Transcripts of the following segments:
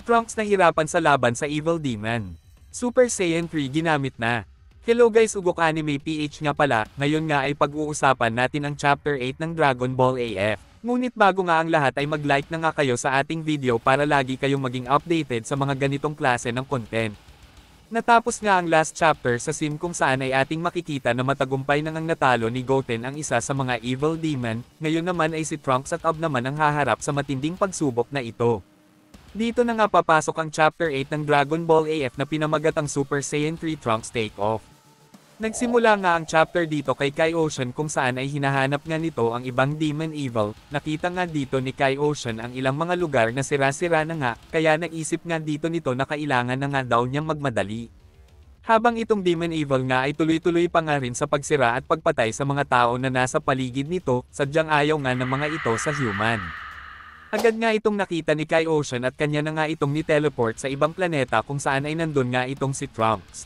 Trunks nahirapan sa laban sa Evil Demon. Super Saiyan 3 ginamit na. Hello guys, Ugok Anime PH nga pala, ngayon nga ay pag-uusapan natin ang Chapter 8 ng Dragon Ball AF. Ngunit bago nga ang lahat ay mag-like na nga kayo sa ating video para lagi kayong maging updated sa mga ganitong klase ng content. Natapos nga ang last chapter sa scene kung saan ay ating makikita na matagumpay nang natalo ni Goten ang isa sa mga Evil Demon, ngayon naman ay si Trunks at Up naman ang haharap sa matinding pagsubok na ito. Dito na nga papasok ang Chapter 8 ng Dragon Ball AF na pinamagat ang Super Saiyan 3 Trunks Take-Off. Nagsimula nga ang chapter dito kay Kai Ocean kung saan ay hinahanap nga nito ang ibang Demon Evil. Nakita nga dito ni Kai Ocean ang ilang mga lugar na sira-sira na nga, kaya naisip nga dito nito na kailangan na nga daw niyang magmadali. Habang itong Demon Evil nga ay tuloy-tuloy pa nga rin sa pagsira at pagpatay sa mga tao na nasa paligid nito, sadyang ayaw nga ng mga ito sa human. Agad nga itong nakita ni Kai Ocean at kanya na nga itong ni-teleport sa ibang planeta kung saan ay nandun nga itong si Trunks.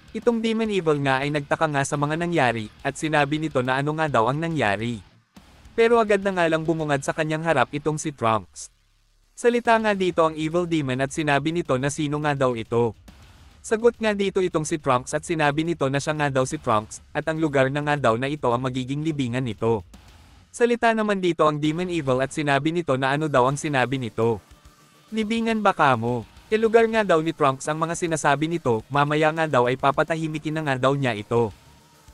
Itong Demon Evil nga ay nagtaka nga sa mga nangyari, at sinabi nito na ano nga daw ang nangyari. Pero agad na nga lang bumungad sa kanyang harap itong si Trunks. Salita nga dito ang Evil Demon at sinabi nito na sino nga daw ito. Sagot nga dito itong si Trunks at sinabi nito na siya nga daw si Trunks, at ang lugar na nga daw na ito ang magiging libingan nito. Salita naman dito ang Demon Evil at sinabi nito na ano daw ang sinabi nito. Libingan ba kamo? Lugar nga daw ni Trunks ang mga sinasabi nito, mamaya nga daw ay papatahimikin na nga daw niya ito.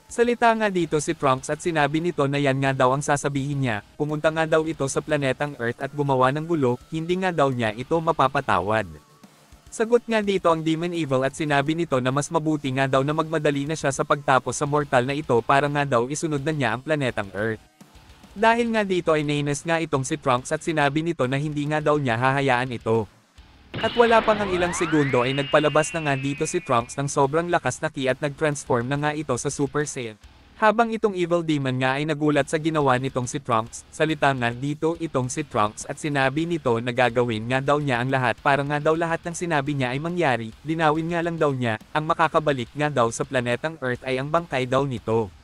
Salita nga dito si Trunks at sinabi nito na yan nga daw ang sasabihin niya, pumunta nga daw ito sa planetang Earth at gumawa ng gulo, hindi nga daw niya ito mapapatawad. Sagot nga dito ang Demon Evil at sinabi nito na mas mabuti nga daw na magmadali na siya sa pagtapos sa mortal na ito para nga daw isunod na niya ang planetang Earth. Dahil nga dito ay nainis nga itong si Trunks at sinabi nito na hindi nga daw niya hahayaan ito. At wala pang ang ilang segundo ay nagpalabas na nga dito si Trunks ng sobrang lakas na ki at nag-transform na nga ito sa Super Saiyan. Habang itong Evil Demon nga ay nagulat sa ginawa nitong si Trunks, salita nga dito itong si Trunks at sinabi nito na gagawin nga daw niya ang lahat para nga daw lahat ng sinabi niya ay mangyari, linawin nga lang daw niya, ang makakabalik nga daw sa planetang Earth ay ang bangkay daw nito.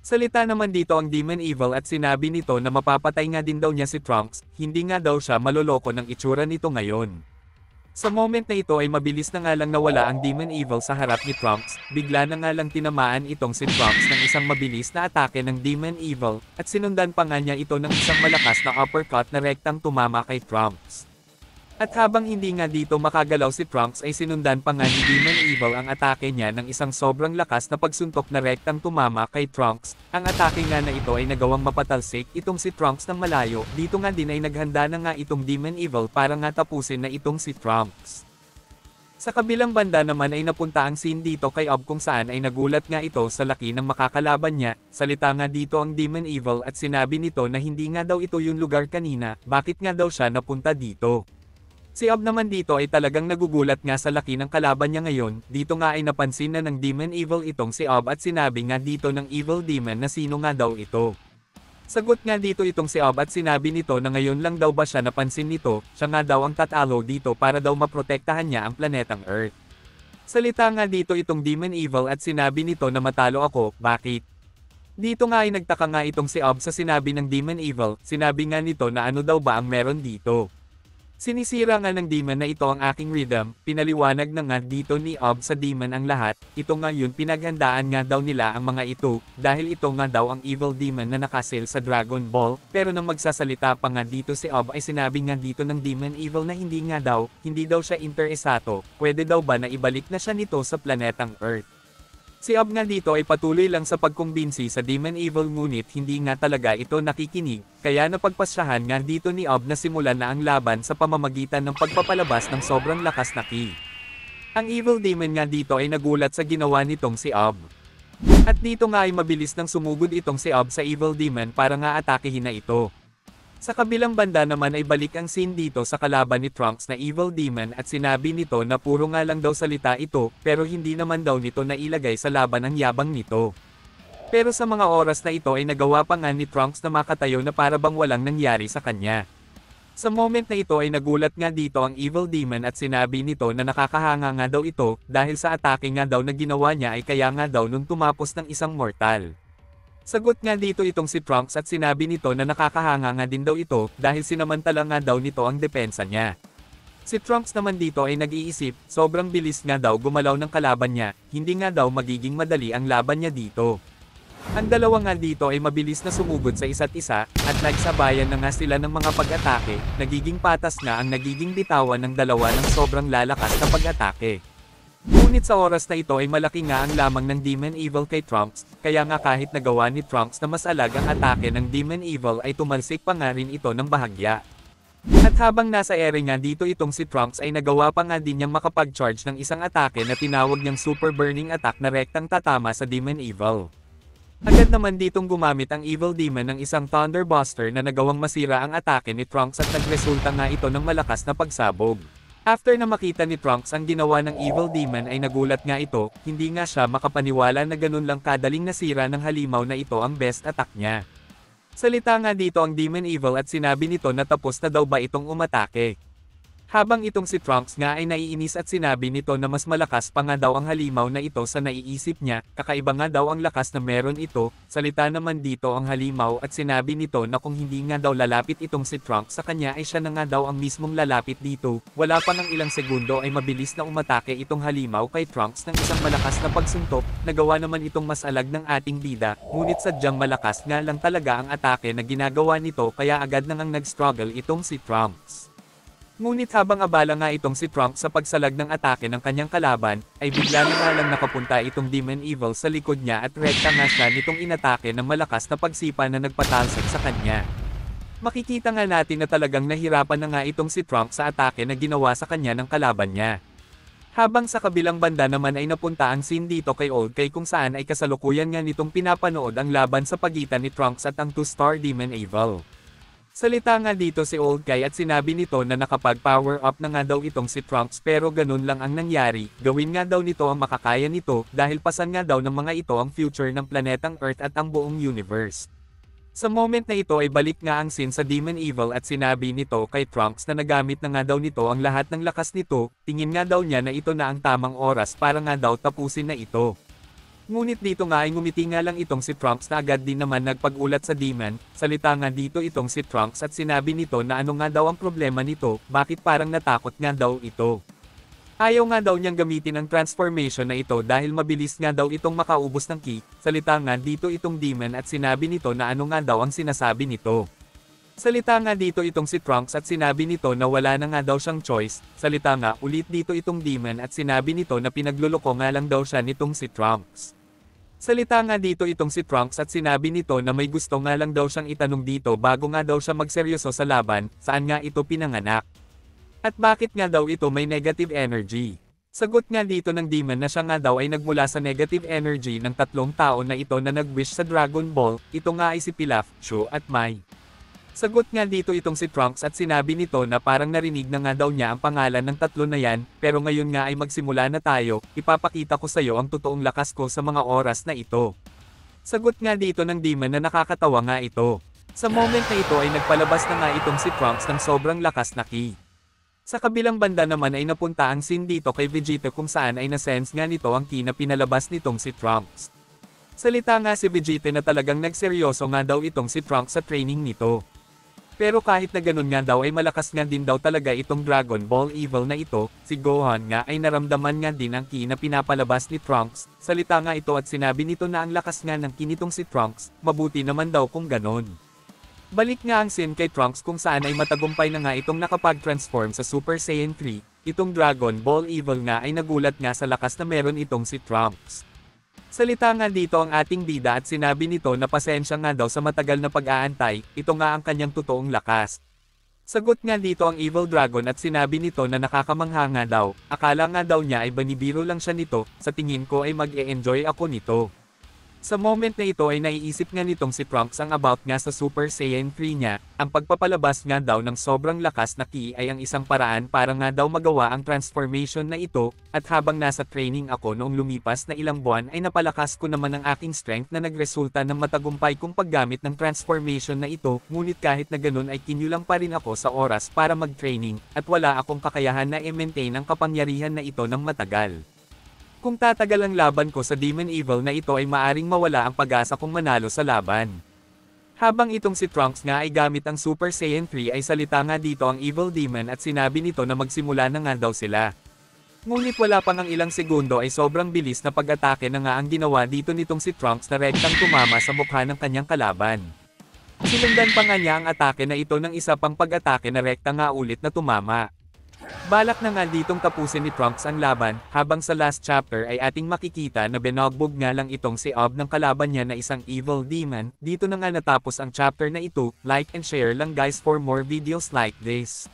Salita naman dito ang Demon Evil at sinabi nito na mapapatay nga din daw niya si Trunks, hindi nga daw siya maloloko ng itsura nito ngayon. Sa moment na ito ay mabilis na nga lang nawala ang Demon Evil sa harap ni Trunks, bigla na nga lang tinamaan itong si Trunks ng isang mabilis na atake ng Demon Evil, at sinundan pa nga niya ito ng isang malakas na uppercut na rektang tumama kay Trunks. At habang hindi nga dito makagalaw si Trunks ay sinundan pa nga ni Demon Evil ang atake niya ng isang sobrang lakas na pagsuntok na rektang tumama kay Trunks. Ang atake nga na ito ay nagawang mapatalsik itong si Trunks ng malayo, dito nga din ay naghanda na nga itong Demon Evil para nga tapusin na itong si Trunks. Sa kabilang banda naman ay napunta ang scene dito kay Ob kung saan ay nagulat nga ito sa laki ng makakalaban niya, salita nga dito ang Demon Evil at sinabi nito na hindi nga daw ito yung lugar kanina, bakit nga daw siya napunta dito. Si Ob naman dito ay talagang nagugulat nga sa laki ng kalaban niya ngayon, dito nga ay napansin na ng Demon Evil itong si Ob at sinabi nga dito ng Evil Demon na sino nga daw ito. Sagot nga dito itong si Ob at sinabi nito na ngayon lang daw ba siya napansin nito, siya nga daw ang tatalo dito para daw maprotektahan niya ang planetang Earth. Salita nga dito itong Demon Evil at sinabi nito na matalo ako, bakit? Dito nga ay nagtaka nga itong si Ob sa sinabi ng Demon Evil, sinabi nga nito na ano daw ba ang meron dito. Sinisira nga ng demon na ito ang aking rhythm, pinaliwanag na nga dito ni Ob sa demon ang lahat, ito nga yun pinaghandaan nga daw nila ang mga ito, dahil ito nga daw ang evil demon na nakasil sa Dragon Ball, pero nang magsasalita pa nga dito si Ob ay sinabi nga dito ng Demon Evil na hindi daw siya interesado, pwede daw ba na ibalik na siya nito sa planetang Earth. Si Ob nga dito ay patuloy lang sa pagkumbinsi sa Demon Evil ngunit hindi nga talaga ito nakikinig, kaya napagpasyahan nga dito ni Ob na simulan na ang laban sa pamamagitan ng pagpapalabas ng sobrang lakas na ki. Ang Evil Demon nga dito ay nagulat sa ginawa nitong si Ob. At dito nga ay mabilis nang sumugod itong si Ob sa Evil Demon para nga atakehin na ito. Sa kabilang banda naman ay balik ang scene dito sa kalaban ni Trunks na Evil Demon at sinabi nito na puro nga lang daw salita ito, pero hindi naman daw nito nailagay sa laban ang yabang nito. Pero sa mga oras na ito ay nagawa pa nga ni Trunks na makatayo na para bang walang nangyari sa kanya. Sa moment na ito ay nagulat nga dito ang Evil Demon at sinabi nito na nakakahanga nga daw ito, dahil sa atake nga daw na ginawa niya ay kaya nga daw nung tumapos ng isang mortal. Sagot nga dito itong si Trunks at sinabi nito na nakakahanga nga din daw ito, dahil sinamantala nga daw nito ang depensa niya. Si Trunks naman dito ay nag-iisip, sobrang bilis nga daw gumalaw ng kalaban niya, hindi nga daw magiging madali ang laban niya dito. Ang dalawa nga dito ay mabilis na sumugod sa isa't isa, at nagsabayan na nga sila ng mga pag-atake, nagiging patas nga ang nagiging bitawan ng dalawa ng sobrang lalakas na pag-atake. Ngunit sa oras na ito ay malaki nga ang lamang ng Demon Evil kay Trunks, kaya nga kahit nagawa ni Trunks na masalag ang atake ng Demon Evil ay tumalsik pa nga rin ito ng bahagya. At habang nasa ere nga dito itong si Trunks ay nagawa pa nga din niyang makapag-charge ng isang atake na tinawag niyang Super Burning Attack na rektang tatama sa Demon Evil. Agad naman ditong gumamit ang Evil Demon ng isang Thunder Buster na nagawang masira ang atake ni Trunks at nagresulta nga ito ng malakas na pagsabog. After na makita ni Trunks ang ginawa ng Evil Demon ay nagulat nga ito, hindi nga siya makapaniwala na ganun lang kadaling nasira ng halimaw na ito ang best attack niya. Salita nga dito ang Demon Evil at sinabi nito na tapos na daw ba itong umatake. Habang itong si Trunks nga ay naiinis at sinabi nito na mas malakas pa nga daw ang halimaw na ito sa naiisip niya, kakaiba nga daw ang lakas na meron ito, salita naman dito ang halimaw at sinabi nito na kung hindi nga daw lalapit itong si Trunks sa kanya ay siya na nga daw ang mismong lalapit dito, wala pa ng ilang segundo ay mabilis na umatake itong halimaw kay Trunks ng isang malakas na pagsuntok, nagawa naman itong masalag ng ating bida, ngunit sadyang malakas nga lang talaga ang atake na ginagawa nito kaya agad na ngang nag-struggle itong si Trunks. Ngunit habang abala nga itong si Trunks sa pagsalag ng atake ng kanyang kalaban, ay bigla na nga lang nakapunta itong Demon Evil sa likod niya at rekta nga siya nitong inatake ng malakas na pagsipa na nagpatalsik sa kanya. Makikita nga natin na talagang nahirapan na nga itong si Trunks sa atake na ginawa sa kanya ng kalaban niya. Habang sa kabilang banda naman ay napunta ang scene dito kay Old Kay kung saan ay kasalukuyan nga nitong pinapanood ang laban sa pagitan ni Trunks at ang 2-star Demon Evil. Salita nga dito si Old Kay at sinabi nito na nakapag-power up na nga daw itong si Trunks pero ganun lang ang nangyari, gawin nga daw nito ang makakaya nito dahil pasan nga daw ng mga ito ang future ng planetang Earth at ang buong universe. Sa moment na ito ay balik nga ang scene sa Demon Evil at sinabi nito kay Trunks na nagamit na nga daw nito ang lahat ng lakas nito, tingin nga daw niya na ito na ang tamang oras para nga daw tapusin na ito. Ngunit dito nga ay ngumiti nga lang itong si Trunks na agad din naman nagpag-ulat sa Demon, salita nga dito itong si Trunks at sinabi nito na ano nga daw ang problema nito, bakit parang natakot nga daw ito. Ayaw nga daw niyang gamitin ang transformation na ito dahil mabilis nga daw itong makaubos ng ki, salita nga dito itong Demon at sinabi nito na ano nga daw ang sinasabi nito. Salita nga dito itong si Trunks at sinabi nito na wala na nga daw siyang choice, salita nga ulit dito itong Demon at sinabi nito na pinagluloko nga lang daw siya nitong si Trunks. Salita nga dito itong si Trunks at sinabi nito na may gusto nga lang daw siyang itanong dito bago nga daw siya magseryoso sa laban, saan nga ito pinanganak? At bakit nga daw ito may negative energy? Sagot nga dito ng Demon na siya nga daw ay nagmula sa negative energy ng tatlong tao na ito na nag-wish sa Dragon Ball, ito nga ay si Pilaf, Shu at Mai. Sagot nga dito itong si Trunks at sinabi nito na parang narinig na nga daw niya ang pangalan ng tatlo na yan, pero ngayon nga ay magsimula na tayo, ipapakita ko sa iyo ang totoong lakas ko sa mga oras na ito. Sagot nga dito ng Demon na nakakatawa nga ito. Sa moment na ito ay nagpalabas na nga itong si Trunks ng sobrang lakas na ki. Sa kabilang banda naman ay napunta ang scene dito kay Vegeta kung saan ay nasense nga nito ang ki na pinalabas nitong si Trunks. Salita nga si Vegeta na talagang nagseryoso nga daw itong si Trunks sa training nito. Pero kahit na ganun nga daw ay malakas nga din daw talaga itong Dragon Ball Evil na ito, si Gohan nga ay naramdaman nga din ang ki na pinapalabas ni Trunks, salita nga ito at sinabi nito na ang lakas nga ng ki nitong si Trunks, mabuti naman daw kung ganun. Balik nga ang scene kay Trunks kung saan ay matagumpay na nga itong nakapag-transform sa Super Saiyan 3, itong Dragon Ball Evil nga ay nagulat nga sa lakas na meron itong si Trunks. Salita nga dito ang ating bida at sinabi nito na pasensya nga daw sa matagal na pag-aantay, ito nga ang kanyang totoong lakas. Sagot nga dito ang Evil Dragon at sinabi nito na nakakamangha nga daw, akala nga daw niya ay banibiro lang siya nito, sa tingin ko ay mag-e-enjoy ako nito. Sa moment na ito ay naiisip nga nitong si Trunks ang about nga sa Super Saiyan 3 niya, ang pagpapalabas nga daw ng sobrang lakas na ki ay ang isang paraan para nga daw magawa ang transformation na ito, at habang nasa training ako noong lumipas na ilang buwan ay napalakas ko naman ang aking strength na nagresulta ng matagumpay kong paggamit ng transformation na ito, ngunit kahit na ganun ay kinulang pa rin ako sa oras para mag-training, at wala akong kakayahan na i-maintain ang kapangyarihan na ito ng matagal. Kung tatagal ang laban ko sa Demon Evil na ito ay maaring mawala ang pag-asa kong manalo sa laban. Habang itong si Trunks nga ay gamit ang Super Saiyan 3 ay salita nga dito ang Evil Demon at sinabi nito na magsimula na nga daw sila. Ngunit wala pang ang ilang segundo ay sobrang bilis na pag-atake na nga ang ginawa dito nitong si Trunks na rektang tumama sa mukha ng kanyang kalaban. Sinundan pa nga niya ang atake na ito ng isa pang pag-atake na rekta nga ulit na tumama. Balak na nga ditong tapusin ni Trunks ang laban, habang sa last chapter ay ating makikita na binagbog nga lang itong si Ob ng kalaban niya na isang Evil Demon. Dito na nga natapos ang chapter na ito. Like and share lang guys for more videos like this.